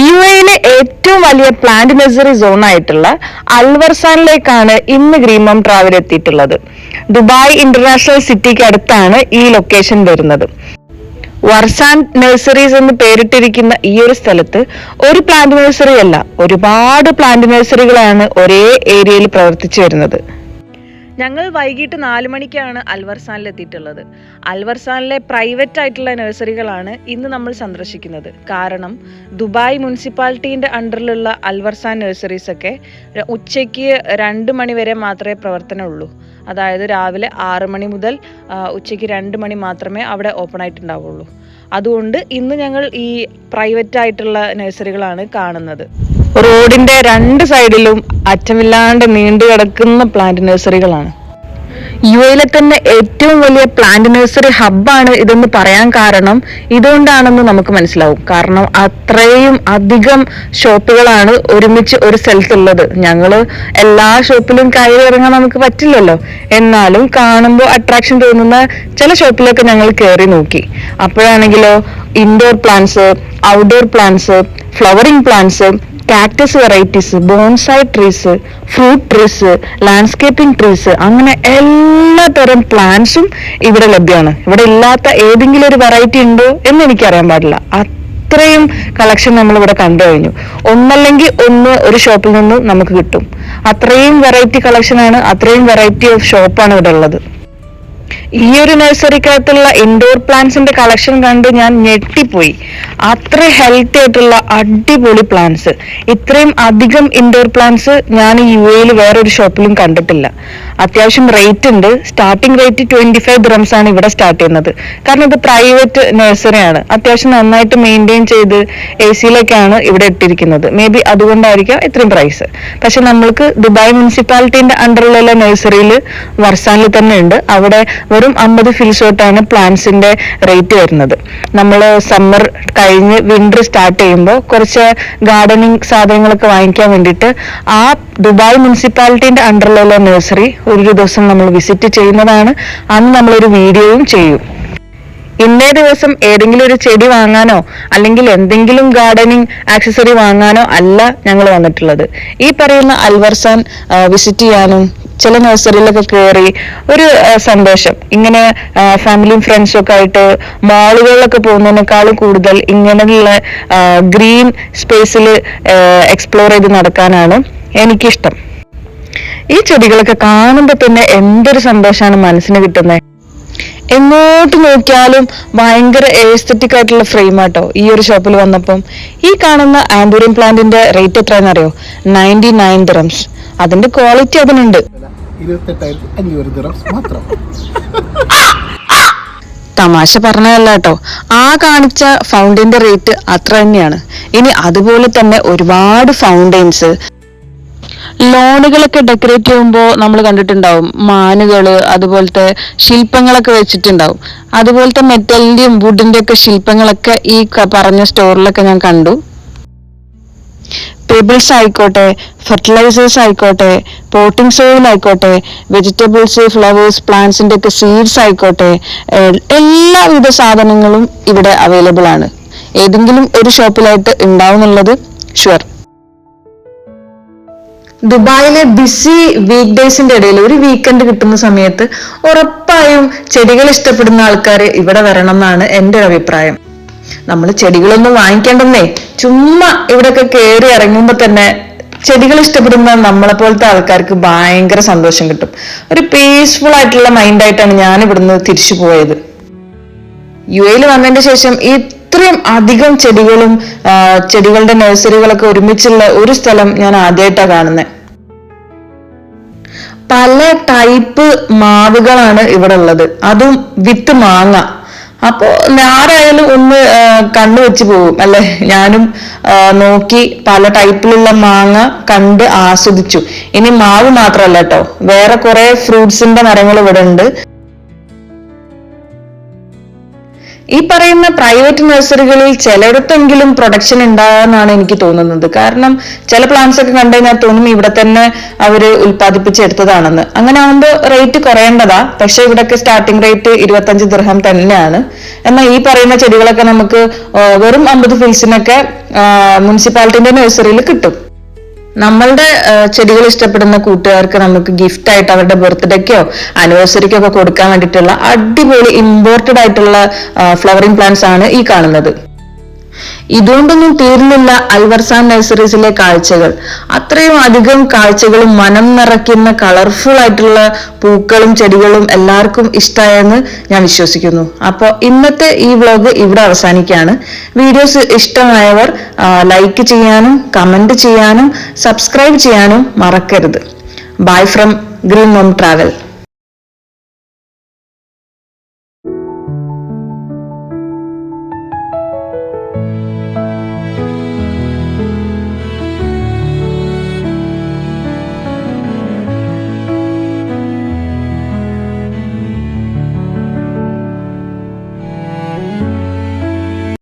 U എയിലെ ഏറ്റവും വലിയ പ്ലാന്റ് നഴ്സറി സോൺ ആയിട്ടുള്ള അൽവർസാനിലേക്കാണ് ഇന്ന് ഗ്രീൻമോം ട്രാവൽ എത്തിയിട്ടുള്ളത്. ദുബായ് ഇന്റർനാഷണൽ സിറ്റിക്ക് അടുത്താണ് ഈ ലൊക്കേഷൻ വരുന്നത്. വർസാൻ നഴ്സറീസ് എന്ന് പേരിട്ടിരിക്കുന്ന ഈ ഒരു സ്ഥലത്ത് ഒരു പ്ലാന്റ് നഴ്സറി അല്ല, ഒരുപാട് പ്ലാന്റ് നഴ്സറികളാണ് ഒരേ ഏരിയയിൽ പ്രവർത്തിച്ചു വരുന്നത്. ഞങ്ങൾ വൈകിട്ട് 4 മണിക്കാണ് അൽവർസാനിൽ എത്തിയിട്ടുള്ളത്. അൽവർസാനിലെ പ്രൈവറ്റ് ആയിട്ടുള്ള നഴ്സറികളാണ് ഇന്ന് നമ്മൾ സന്ദർശിക്കുന്നത്. കാരണം ദുബായ് മുനിസിപ്പാലിറ്റീൻ്റെ അണ്ടറിലുള്ള അൽവർസാൻ നഴ്സറീസ് ഒക്കെ ഉച്ചയ്ക്ക് 2 മണി വരെ മാത്രമേ പ്രവർത്തനമുള്ളൂ. അതായത് രാവിലെ 6 മണി മുതൽ ഉച്ചയ്ക്ക് 2 മണി മാത്രമേ അവിടെ ഓപ്പൺ ആയിട്ടുണ്ടാവുള്ളൂ. അതുകൊണ്ട് ഇന്ന് ഞങ്ങൾ ഈ പ്രൈവറ്റ് ആയിട്ടുള്ള നഴ്സറികളാണ് കാണുന്നത്. റോഡിന്റെ 2 സൈഡിലും അറ്റമില്ലാണ്ട് നീണ്ടു കിടക്കുന്ന പ്ലാന്റ് നഴ്സറികളാണ്. യു എയിലെ തന്നെ ഏറ്റവും വലിയ പ്ലാന്റ് നഴ്സറി ഹബ്ബാണ് ഇതെന്ന് പറയാൻ കാരണം ഇതുകൊണ്ടാണെന്ന് നമുക്ക് മനസ്സിലാവും. കാരണം അത്രയും അധികം ഷോപ്പുകളാണ് ഒരുമിച്ച് ഒരു സ്ഥലത്തുള്ളത്. ഞങ്ങള് എല്ലാ ഷോപ്പിലും കയറി ഇറങ്ങാൻ നമുക്ക് പറ്റില്ലല്ലോ. എന്നാലും കാണുമ്പോൾ അട്രാക്ഷൻ തോന്നുന്ന ചില ഷോപ്പിലൊക്കെ ഞങ്ങൾ കയറി നോക്കി. അപ്പോഴാണെങ്കിലോ indoor plants, outdoor plants, flowering plants, cactus varieties, bonsai trees, fruit trees, landscaping trees, അങ്ങനെ എല്ലാ തരം പ്ലാന്റ്സും ഇവിടെ ലഭ്യമാണ്. ഇവിടെ ഇല്ലാത്ത ഏതെങ്കിലും ഒരു വെറൈറ്റി ഉണ്ടോ എന്ന് എനിക്കറിയാൻ പാടില്ല. അത്രയും കളക്ഷൻ നമ്മൾ ഇവിടെ കണ്ടു കഴിഞ്ഞു. ഒന്നല്ലെങ്കിൽ ഒന്ന് ഒരു ഷോപ്പിൽ നിന്ന് നമുക്ക് കിട്ടും. അത്രയും വെറൈറ്റി കളക്ഷനാണ്, അത്രയും വെറൈറ്റി ഓഫ് ഷോപ്പാണ് ഇവിടെ ഉള്ളത്. ഈ ഒരു നഴ്സറിക്കകത്തുള്ള ഇൻഡോർ പ്ലാന്റ്സിന്റെ കളക്ഷൻ കണ്ട് ഞാൻ ഞെട്ടിപ്പോയി. അത്ര ഹെൽത്തി ആയിട്ടുള്ള അടിപൊളി പ്ലാന്റ്സ്, ഇത്രയും അധികം ഇൻഡോർ പ്ലാന്റ്സ് ഞാൻ യു എയിൽ വേറൊരു ഷോപ്പിലും കണ്ടിട്ടില്ല. അത്യാവശ്യം റേറ്റ് ഉണ്ട്. സ്റ്റാർട്ടിംഗ് റേറ്റ് 25 ദിറംസ് ആണ് ഇവിടെ സ്റ്റാർട്ട് ചെയ്യുന്നത്. കാരണം ഇത് പ്രൈവറ്റ് നഴ്സറിയാണ്. അത്യാവശ്യം നന്നായിട്ട് മെയിൻറ്റെയിൻ ചെയ്ത് AC-യിലേക്കാണ് ഇവിടെ ഇട്ടിരിക്കുന്നത്. മേ ബി അതുകൊണ്ടായിരിക്കാം ഇത്രയും പ്രൈസ്. പക്ഷെ നമ്മൾക്ക് ദുബായ് മുനിസിപ്പാലിറ്റീന്റെ അണ്ടറിലുള്ള നഴ്സറിയിൽ വർസാനിൽ തന്നെ ഉണ്ട്. അവിടെ വെറും 50 ഫിൽസോട്ടാണ് പ്ലാന്റ്സിന്റെ റേറ്റ് വരുന്നത്. നമ്മൾ സമ്മർ കഴിഞ്ഞ് വിന്റർ സ്റ്റാർട്ട് ചെയ്യുമ്പോൾ കുറച്ച് ഗാർഡനിങ് സാധനങ്ങളൊക്കെ വാങ്ങിക്കാൻ വേണ്ടിയിട്ട് ആ ദുബായ് മുനിസിപ്പാലിറ്റീന്റെ അണ്ടറിലുള്ള നഴ്സറി ഒരു ദിവസം നമ്മൾ വിസിറ്റ് ചെയ്യുന്നതാണ്. അന്ന് നമ്മളൊരു വീഡിയോയും ചെയ്യും. ഇന്നേ ദിവസം ഏതെങ്കിലും ഒരു ചെടി വാങ്ങാനോ അല്ലെങ്കിൽ എന്തെങ്കിലും ഗാർഡനിങ് ആക്സസറി വാങ്ങാനോ അല്ല ഞങ്ങൾ വന്നിട്ടുള്ളത്. ഈ പറയുന്ന അൽവർസാൻ വിസിറ്റ് ചെയ്യാനും ചില നഴ്സറിയിലൊക്കെ കയറി ഒരു സന്തോഷം. ഇങ്ങനെ ഫാമിലിയും ഫ്രണ്ട്സും ഒക്കെ ആയിട്ട് മാളുകളിലൊക്കെ പോകുന്നതിനേക്കാളും കൂടുതൽ ഇങ്ങനെയുള്ള ഗ്രീൻ സ്പേസിൽ എക്സ്പ്ലോർ ചെയ്ത് നടക്കാനാണ് എനിക്കിഷ്ടം. ഈ ചെടികളൊക്കെ കാണുമ്പോൾ തന്നെ എന്തൊരു സന്തോഷമാണ് മനസ്സിന് കിട്ടുന്നത്. എങ്ങോട്ട് നോക്കിയാലും ഭയങ്കര എസ്തെറ്റിക് ആയിട്ടുള്ള ഫ്രെയിം ആട്ടോ ഈ ഒരു ഷോപ്പിൽ വന്നപ്പം. ഈ കാണുന്ന ആംബൂറിയം പ്ലാന്റിന്റെ റേറ്റ് എത്രയാണെന്ന് അറിയോ? 99 ദിറംസ്. അതിന്റെ ക്വാളിറ്റി അതിനുണ്ട്. 28,500 ദിറംസ് മാത്രം. തമാശ പറഞ്ഞതല്ല കേട്ടോ. ആ കാണിച്ച ഫൗണ്ടൈന്റെ റേറ്റ് അത്ര തന്നെയാണ്. ഇനി അതുപോലെ തന്നെ ഒരുപാട് ഫൗണ്ടൈൻസ്, ലോണുകളൊക്കെ ഡെക്കറേറ്റ് ചെയ്യുമ്പോൾ നമ്മൾ കണ്ടിട്ടുണ്ടാവും. മാനുകള്, അതുപോലത്തെ ശില്പങ്ങളൊക്കെ വെച്ചിട്ടുണ്ടാവും. അതുപോലത്തെ മെറ്റലിന്റെയും വുഡിന്റെ ഒക്കെ ശില്പങ്ങളൊക്കെ ഈ പറഞ്ഞ സ്റ്റോറിലൊക്കെ ഞാൻ കണ്ടു. പെബിൾസ് ആയിക്കോട്ടെ, ഫെർട്ടിലൈസേഴ്സ് ആയിക്കോട്ടെ, പോട്ടിംഗ് സോയിൽ ആയിക്കോട്ടെ, വെജിറ്റബിൾസ്, ഫ്ലവേഴ്സ്, പ്ലാന്റ്സിന്റെ ഒക്കെ സീഡ്സ് ആയിക്കോട്ടെ, എല്ലാവിധ സാധനങ്ങളും ഇവിടെ അവൈലബിൾ ആണ്. ഏതെങ്കിലും ഒരു ഷോപ്പിലായിട്ട് ഉണ്ടാവുന്നുള്ളത് ഷുവർ. ദുബായിലെ ബിസി വീക്ക് ഡേയ്സിന്റെ ഇടയിൽ ഒരു വീക്കെൻഡ് കിട്ടുന്ന സമയത്ത് ഉറപ്പായും ചെടികൾ ഇഷ്ടപ്പെടുന്ന ആൾക്കാർ ഇവിടെ വരണം എന്നാണ് എൻ്റെ ഒരു അഭിപ്രായം. നമ്മൾ ചെടികളൊന്നും വാങ്ങിക്കേണ്ടെന്നേ, ചുമ്മാ ഇവിടെയൊക്കെ കയറി ഇറങ്ങുമ്പോൾ തന്നെ ചെടികൾ ഇഷ്ടപ്പെടുന്ന നമ്മളെ പോലത്തെ ആൾക്കാർക്ക് ഭയങ്കര സന്തോഷം കിട്ടും. ഒരു പീസ്ഫുൾ ആയിട്ടുള്ള മൈൻഡായിട്ടാണ് ഞാൻ ഇവിടുന്ന് തിരിച്ചു പോയത്. യു എയിൽ വന്നതിന് ശേഷം ഇത്രയും അധികം ചെടികളും ചെടികളുടെ നഴ്സറികളൊക്കെ ഒരുമിച്ചുള്ള ഒരു സ്ഥലം ഞാൻ ആദ്യമായിട്ടാണ് കാണുന്നത്. പല ടൈപ്പ് മാവുകളാണ് ഇവിടെ ഉള്ളത്, അതും വിത്ത് മാങ്ങ. അപ്പോ ആരായാലും ഒന്ന് കണ്ണു വെച്ച് പോകും അല്ലെ. ഞാനും നോക്കി പല ടൈപ്പിലുള്ള മാങ്ങ കണ്ട് ആസ്വദിച്ചു. ഇനി മാവ് മാത്രമല്ല കേട്ടോ, വേറെ കുറെ ഫ്രൂട്ട്സിന്റെ മരങ്ങൾ ഇവിടെ ഉണ്ട്. ഈ പറയുന്ന പ്രൈവറ്റ് നഴ്സറികളിൽ ചിലയിടത്തെങ്കിലും പ്രൊഡക്ഷൻ ഉണ്ടാകാന്നാണ് എനിക്ക് തോന്നുന്നത്. കാരണം ചില പ്ലാന്റ്സ് ഒക്കെ കണ്ടു കഴിഞ്ഞാൽ തോന്നും ഇവിടെ തന്നെ അവര് ഉൽപ്പാദിപ്പിച്ചെടുത്തതാണെന്ന്. അങ്ങനെ ആകുമ്പോൾ റേറ്റ് കുറയേണ്ടതാ. പക്ഷെ ഇവിടൊക്കെ സ്റ്റാർട്ടിംഗ് റേറ്റ് 25 ദിർഹം തന്നെയാണ്. എന്നാൽ ഈ പറയുന്ന ചെടികളൊക്കെ നമുക്ക് വെറും 50 ഫിൽസിനൊക്കെ മുനിസിപ്പാലിറ്റിന്റെ നഴ്സറിയിൽ കിട്ടും. നമ്മളുടെ ചെടികൾ ഇഷ്ടപ്പെടുന്ന കൂട്ടുകാർക്ക് നമുക്ക് ഗിഫ്റ്റ് ആയിട്ട് അവരുടെ ബർത്ത്ഡേക്കോ ആനിവേഴ്സറിക്കോ ഒക്കെ കൊടുക്കാൻ വേണ്ടിയിട്ടുള്ള അടിപൊളി ഇമ്പോർട്ടഡ് ആയിട്ടുള്ള ഫ്ലവറിംഗ് പ്ലാന്റ്സ് ആണ് ഈ കാണുന്നത്. ഇതുകൊണ്ടൊന്നും തീർന്നില്ല അൽവർസാൻ നഴ്സറീസിലെ കാഴ്ചകൾ. അത്രയും അധികം കാഴ്ചകളും മനം നിറയ്ക്കുന്ന കളർഫുൾ ആയിട്ടുള്ള പൂക്കളും ചെടികളും എല്ലാവർക്കും ഇഷ്ടമായെന്ന് ഞാൻ വിശ്വസിക്കുന്നു. അപ്പോൾ ഇന്നത്തെ ഈ വ്ലോഗ് ഇവിടെ അവസാനിക്കുകയാണ്. വീഡിയോസ് ഇഷ്ടമായവർ ലൈക്ക് ചെയ്യാനും കമന്റ് ചെയ്യാനും സബ്സ്ക്രൈബ് ചെയ്യാനും മറക്കരുത്. Bye from green mom travel.